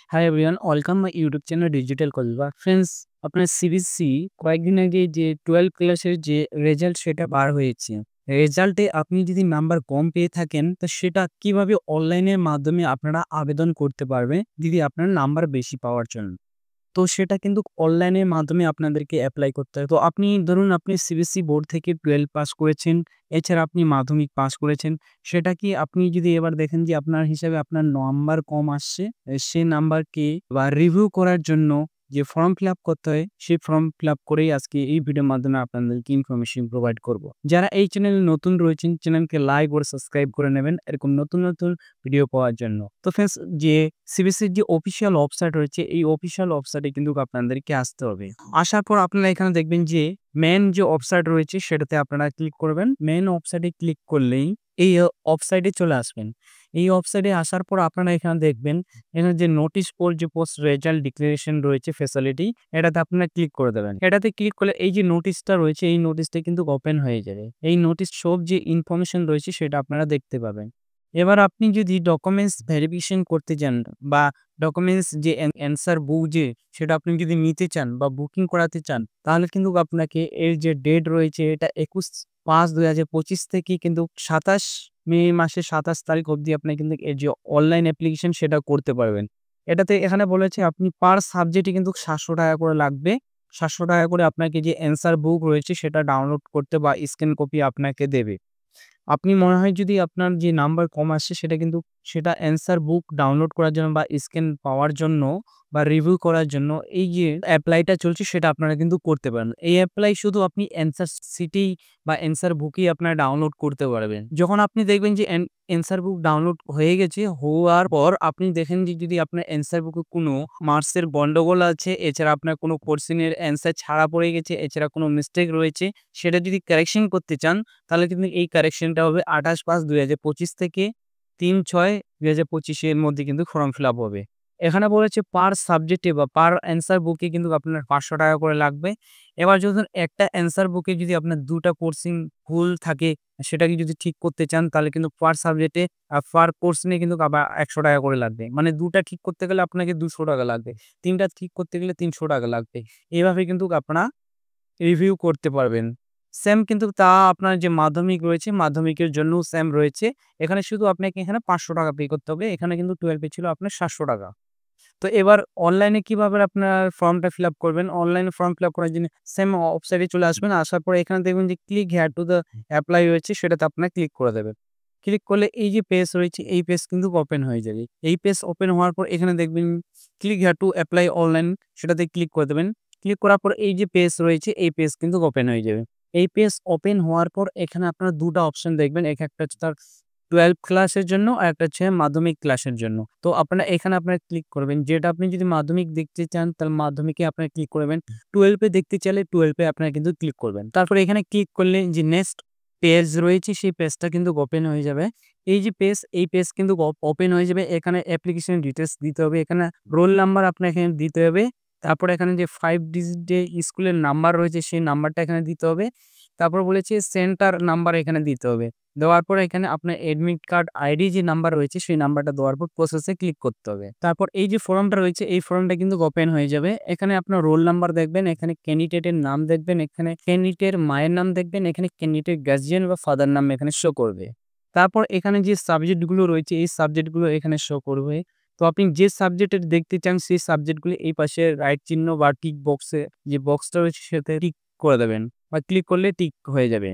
High everyone, welcome my YouTube channel digital কলবা। Friends, আপনার CBSE কয়েকদিন আগে যে 12 ক্লাসের যে রেজাল্ট সেটা বার হয়েছে। রেজাল্টে আপনি যদি নাম্বার কম পেয়ে থাকেন, তো সেটা কিভাবে অনলাইনের মাধ্যমে আপনারা আবেদন করতে পারবেন যদি আপনার নাম্বার বেশি পাওয়ার জন্য। তো সেটা কিন্তু অনলাইনের মাধ্যমে আপনাদেরকে এপ্লাই করতে হয়। তো আপনি ধরুন আপনি সিবিএসসি বোর্ড থেকে 12 পাস করেছেন, এছাড়া আপনি মাধ্যমিক পাস করেছেন। সেটা কি আপনি যদি এবার দেখেন যে আপনার হিসাবে আপনার নাম্বার কম আসছে, সে নাম্বারকে বা রিভিউ করার জন্য যে ফর্ম ফিল আপ করতে হয়, সেই ফর্ম ফিল আপ করেই আজকে এই ভিডিওর মাধ্যমে আপনাদেরকে ইনফরমেশন প্রোভাইড করব। যারা এই চ্যানেলে নতুন রয়েছেন, চ্যানেলকে লাইক ও সাবস্ক্রাইব করে নেবেন এরকম নতুন ভিডিও পাওয়ার জন্য। তো ফ্রেন্ডস, যে সিবিএসসির যে অফিসিয়াল ওয়েবসাইট রয়েছে, এই অফিসিয়াল ওয়েবসাইটে কিন্তু আপনাদেরকে আসতে হবে। আসার পর আপনারা এখানে দেখবেন যে মেইন যে ওয়েবসাইট রয়েছে সেটাতে আপনারা ক্লিক করবেন। মেইন ওয়েবসাইটে ক্লিক করলেই এই ওয়েবসাইটে চলে আসবেন। এই ওয়েবসাইটে আসার পর আপনারা এখানে দেখবেন, এখানে যে নোটিশ ফর যে পোস্ট রেজাল্ট ডিক্লারেশন রয়েছে ফ্যাসিলিটি, এটাতে আপনারা ক্লিক করে দেবেন। এটাতে ক্লিক করলে এই যে নোটিশটা রয়েছে, এই নোটিশটা কিন্তু ওপেন হয়ে যাবে। এই নোটিশ সব যে ইনফরমেশন রয়েছে সেটা আপনারা দেখতে পাবেন। এবার আপনি যদি ডকুমেন্টস ভেরিফিকেশন করতে চান বা ডকুমেন্টস যে অ্যান্সার বুক যে সেটা আপনি যদি নিতে চান বা বুকিং করাতে চান, তাহলে কিন্তু আপনাকে এর যে ডেট রয়েছে এটা 21/5/2025 থেকে কিন্তু 27 মে মাসের 27 তারিখ অবধি আপনি কিন্তু এর যে অনলাইন অ্যাপ্লিকেশন সেটা করতে পারবেন। এটাতে এখানে বলেছে আপনি পার সাবজেক্টে কিন্তু 700 টাকা করে লাগবে। 700 টাকা করে আপনাকে যে অ্যান্সার বুক রয়েছে সেটা ডাউনলোড করতে বা স্ক্যান কপি আপনাকে দেবে। আপনি মনে হয় যদি আপনার যে নাম্বার কম আসছে সেটা অ্যান্সার বুক ডাউনলোড করার জন্য বা স্ক্যান পাওয়ার জন্য বা রিভিউ করার জন্য এই যে এপ্লাইটা চলছে সেটা আপনারা কিন্তু করতে পারেন। এই এপ্লাই শুধু আপনি অ্যান্সার সিটেই বা অ্যান্সার বুকেই আপনারা ডাউনলোড করতে পারবেন। যখন আপনি দেখবেন যে অ্যান্সার বুক ডাউনলোড হয়ে গেছে, হওয়ার পর আপনি দেখেন যে যদি আপনার অ্যান্সার বুকে কোনো মার্কসের গন্ডগোল আছে, এছাড়া আপনার কোনো কোশ্চেনের অ্যান্সার ছাড়া পড়ে গেছে, এছাড়া কোনো মিস্টেক রয়েছে, সেটা যদি কারেকশন করতে চান তাহলে কিন্তু এই কারেকশনটা হবে 28/5/2025 থেকে 3/6/2025 এর মধ্যে কিন্তু ফর্ম ফিল আপ হবে। এখানে বলেছে পার সাবজেক্টে বা পার অ্যান্সার বুকে কিন্তু আপনার 500 টাকা করে লাগবে। এবার যখন একটা অ্যান্সার বুকে যদি আপনার 2টা কোশ্চেন ভুল থাকে, সেটাকে যদি ঠিক করতে চান তাহলে কিন্তু পার সাবজেক্টে পার কোশ্চেনে কিন্তু আবার 100 টাকা করে লাগবে। মানে 2টা ঠিক করতে গেলে আপনাকে 200 টাকা লাগবে। 3টা ঠিক করতে গেলে 300 টাকা লাগবে। এভাবে কিন্তু আপনারা রিভিউ করতে পারবেন। সেম কিন্তু তা আপনার যে মাধ্যমিক রয়েছে, মাধ্যমিকের জন্যও সেম রয়েছে। এখানে শুধু আপনাকে এখানে 500 টাকা পে করতে হবে। এখানে কিন্তু 12 এ ছিল আপনার 700 টাকা। তো এবার অনলাইনে কিভাবে আপনার ফর্মটা ফিল আপ করবেন? অনলাইনে ফর্ম ফিল আপ করার জন্য সেম ওয়েবসাইটে চলে আসবেন। আসার পরে এখানে দেখবেন যে click here to the apply রয়েছে, সেটাতে আপনারা ক্লিক করে দেবেন। ক্লিক করলে এই যে পেজ রয়েছে, এই পেজ কিন্তু ওপেন হয়ে যাবে। এই পেজ ওপেন হওয়ার পর এখানে দেখবেন click here two apply online, সেটাতে ক্লিক করে দেবেন। ক্লিক করার পর এই যে পেজ রয়েছে, এই পেজ কিন্তু ওপেন হয়ে যাবে। এই পেজ ওপেন হওয়ার পর এখানে আপনারা ২ টা অপশন দেখবেন। একটা হচ্ছে তার 12 ক্লাসের জন্য, আরেকটা হচ্ছে মাধ্যমিক ক্লাসের জন্য। তো এখানে আপনারা ক্লিক করবেন। যেটা আপনি যদি মাধ্যমিক দেখতে চান তাহলে মাধ্যমিকে আপনারা ক্লিক করবেন। 12 এ দেখতে চাইলে 12 এ আপনারা কিন্তু ক্লিক করবেন। তারপরে এখানে ক্লিক করলে যে নেক্সট পেজ রয়েছে সেই পেজটা কিন্তু ওপেন হয়ে যাবে। এই যে পেজ, এই পেজ কিন্তু ওপেন হয়ে যাবে। এখানে অ্যাপ্লিকেশন ডিটেইলস দিতে হবে। এখানে রোল নাম্বার আপনার এখানে দিতে হবে। তারপরে এখানে যে 5 ডিজিট যে স্কুলের নাম্বার রয়েছে সেই নাম্বারটা এখানে দিতে হবে। তারপর বলেছে সেন্টার নাম্বার এখানে দিতে হবে। দেওয়ার পর এখানে আপনার অ্যাডমিট কার্ড আইডি যে নাম্বার রয়েছে সেই নাম্বারটা দেওয়ার পর প্রসেসে ক্লিক করতে হবে। তারপর এই যে ফর্মটা রয়েছে এই ফর্মটা কিন্তু ওপেন হয়ে যাবে। এখানে আপনার রোল নাম্বার দেখবেন, এখানে ক্যান্ডিডেটের নাম দেখবেন, এখানে ক্যান্ডিডেটের মায়ের নাম দেখবেন, এখানে ক্যান্ডিডেটের গার্জিয়ান বা ফাদার নাম এখানে শো করবে। তারপর এখানে যে সাবজেক্টগুলো রয়েছে এই সাবজেক্টগুলো এখানে শো করবে। তো আপনি যে সাবজেক্টের দেখতে চান সেই সাবজেক্টগুলো এই পাশে রাইট চিহ্ন বা টিক বক্সে যে বক্সটা রয়েছে সেটাতে টিক করে দেবেন বা ক্লিক করলে টিক হয়ে যাবে।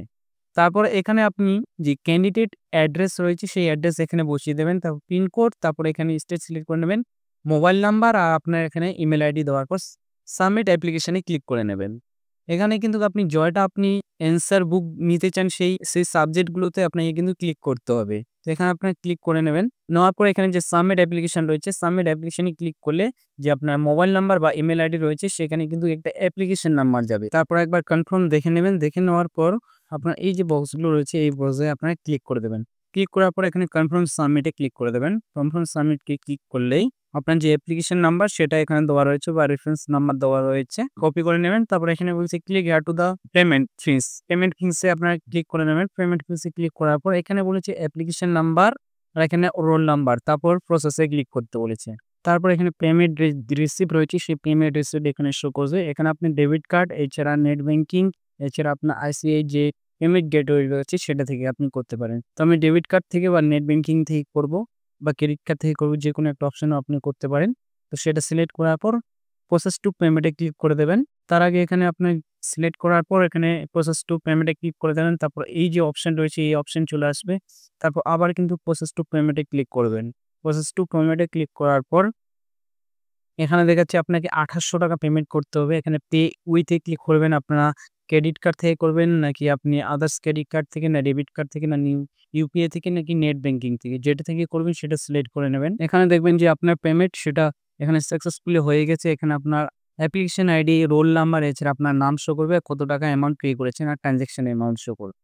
তারপরে এখানে আপনি যে ক্যান্ডিডেট অ্যাড্রেস রয়েছে সেই অ্যাড্রেস এখানে বসিয়ে দেবেন। তারপর পিনকোড, তারপরে এখানে স্টেট সিলেক্ট করে নেবেন। মোবাইল নাম্বার আর আপনার এখানে ইমেইল আইডি দেওয়ার পর সাবমিট অ্যাপ্লিকেশনে ক্লিক করে নেবেন। এখানে কিন্তু আপনি আপনি অ্যান্সার বুক নিতে চান সেই সাবজেক্টগুলোতে আপনাকে কিন্তু ক্লিক করতে হবে। তো এখানে আপনার ক্লিক করে নেবেন। নেওয়ার পর এখানে যে সাবমিট অ্যাপ্লিকেশন রয়েছে, সাবমিট অ্যাপ্লিকেশনে ক্লিক করলে যে আপনার মোবাইল নাম্বার বা ইমেইল আইডি রয়েছে সেখানে কিন্তু একটা অ্যাপ্লিকেশন নাম্বার যাবে। তারপর একবার কনফার্ম দেখে নেবেন। দেখে নেওয়ার পর আপনার এই যে বক্সগুলো রয়েছে এই বক্সে আপনারা ক্লিক করে দেবেন। ক্লিক করার পর এখানে কনফার্ম সাবমিটে ক্লিক করে দেবেন। কনফার্ম সাবমিটকে ক্লিক করলেই আপনার যে অ্যাপ্লিকেশন নাম্বার সেটা এখানে দেওয়া রয়েছে বা রেফারেন্স নাম্বার দেওয়া রয়েছে, কপি করে নেবেন। তারপর এখানে বলছে click here to the payment fees. Payment ফিসে আপনারা ক্লিক করে নেবেন। পেমেন্ট ফিসে ক্লিক করার পর এখানে বলেছে অ্যাপ্লিকেশন নাম্বার আর এখানে রোল নাম্বার, তারপর প্রসেসে ক্লিক করতে বলেছে। তারপর এখানে পেমেন্ট রিসিভ রয়েছে, সেই পেমেন্ট রিসিপ্ট এখানে শো করবে। এখানে আপনি ডেবিট কার্ড এছাড়া নেট ব্যাংকিং এছাড়া আপনার আইসিআই যে পেমেন্ট গেটওয়ে রয়েছে সেটা থেকে আপনি করতে পারেন। তো আমি ডেবিট কার্ড থেকে বা নেট ব্যাংকিং থেকে করব বা ক্রেডিট কার্ড থেকে করব, যেকোনো একটা অপশনও আপনি করতে পারেন। তো সেটা সিলেক্ট করার পর প্রসেস টু পেমেন্টে ক্লিক করে দেবেন। তার আগে এখানে আপনি সিলেক্ট করার পর এখানে প্রসেস টু পেমেন্টে ক্লিক করে দেবেন। তারপর এই যে অপশন রয়েছে এই অপশন চলে আসবে। তারপর আবার কিন্তু প্রসেস টু পেমেন্টে ক্লিক করবেন। প্রসেস টু পেমেন্টে ক্লিক করার পর এখানে দেখাচ্ছে আপনাকে ৳২৮০০ পেমেন্ট করতে হবে। এখানে পে উইথ এ ক্লিক করবেন। আপনারা ক্রেডিট কার্ড থেকে করবেন নাকি আপনি আদার্স ক্রেডিট কার্ড থেকে না ডেবিট কার্ড থেকে না ইউপিআই থেকে নাকি নেট ব্যাংকিং থেকে, যেটা থেকে করবেন সেটা সিলেক্ট করে নেবেন। এখানে দেখবেন যে আপনার পেমেন্ট সেটা এখানে সাকসেসফুলি হয়ে গেছে। এখানে আপনার অ্যাপ্লিকেশন আইডি, রোল নাম্বার এছাড়া আপনার নাম শো করবে, কত টাকা অ্যামাউন্ট পে করেছেন আর ট্রান্সেকশন অ্যামাউন্ট শো করবে।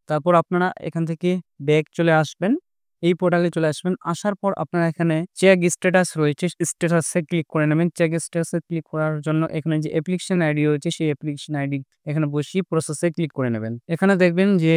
তারপর আপনারা এখান থেকে ব্যাক চলে আসবেন। এই পোর্টালে চলে আসবেন। আসার পর আপনারা এখানে চেক স্ট্যাটাস রয়েছে, স্ট্যাটাসে ক্লিক করে নেবেন। চেক স্ট্যাটাসে ক্লিক করার জন্য এখানে যে অ্যাপ্লিকেশন আইডি রয়েছে সেই অ্যাপ্লিকেশন আইডি এখানে বসিয়ে প্রসেসে ক্লিক করে নেবেন। এখানে দেখবেন যে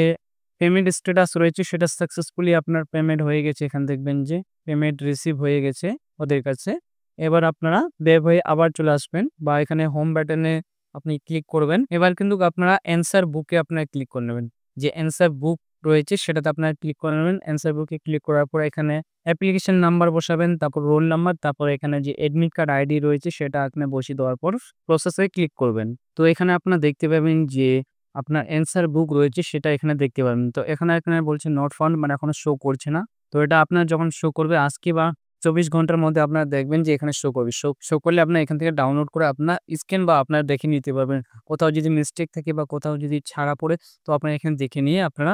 পেমেন্ট স্ট্যাটাস রয়েছে সেটা সাকসেসফুলি আপনার পেমেন্ট হয়ে গেছে। এখানে দেখবেন যে পেমেন্ট রিসিভ হয়ে গেছে ওদের কাছে। এবার আপনারা ব্যাক হয়ে আবার চলে আসবেন বা এখানে হোম বাটনে আপনি ক্লিক করবেন। এবার কিন্তু আপনারা অ্যান্সার বুকে আপনারা ক্লিক করে নেবেন। যে অ্যান্সার বুক রয়েছে সেটাতে আপনারা ক্লিক করে নেবেন। অ্যান্সার বুকে ক্লিক করার পর এখানে অ্যাপ্লিকেশন নাম্বার বসাবেন, তারপর রোল নাম্বার, তারপর এখানে যে অ্যাডমিট কার্ড আইডি রয়েছে সেটা এখানে বসিয়ে দেওয়ার পর প্রসেসে ক্লিক করবেন। তো এখানে আপনারা দেখতে পাবেন যে আপনার অ্যান্সার বুক রয়েছে সেটা এখানে দেখতে পাবেন। তো এখানে বলছে নট ফাউন্ড, মানে এখনো শো করছে না। তো এটা আপনার যখন শো করবে আজকে বা ২৪ ঘন্টার মধ্যে আপনারা দেখবেন যে এখানে শো করবে। শো করলে আপনার এখান থেকে ডাউনলোড করে আপনার স্ক্যান বা আপনারা দেখে নিতে পারবেন। কোথাও যদি মিস্টেক থাকে বা কোথাও যদি ছাড়া পড়ে তো আপনারা এখানে দেখে নিয়ে আপনারা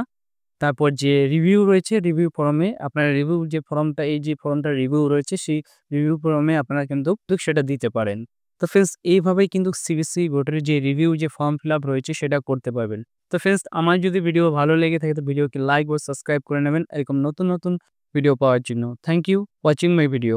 তারপর যে রিভিউ রয়েছে রিভিউ ফর্মে আপনারা রিভিউ যে ফর্মটা এই যে ফর্মটা রিভিউ রয়েছে সেই রিভিউ ফর্মে আপনারা কিন্তু সেটা দিতে পারেন। তো ফ্রেন্ডস এইভাবেই কিন্তু সিবিএসই বোর্ডের যে রিভিউ যে ফর্ম ফিল আপ রয়েছে সেটা করতে পারবেন। তো ফ্রেন্ডস আমার যদি ভিডিও ভালো লেগে থাকে তো ভিডিওকে লাইক ও সাবস্ক্রাইব করে নেবেন এরকম নতুন ভিডিও পাওয়ার জন্য। Thank you watching my video.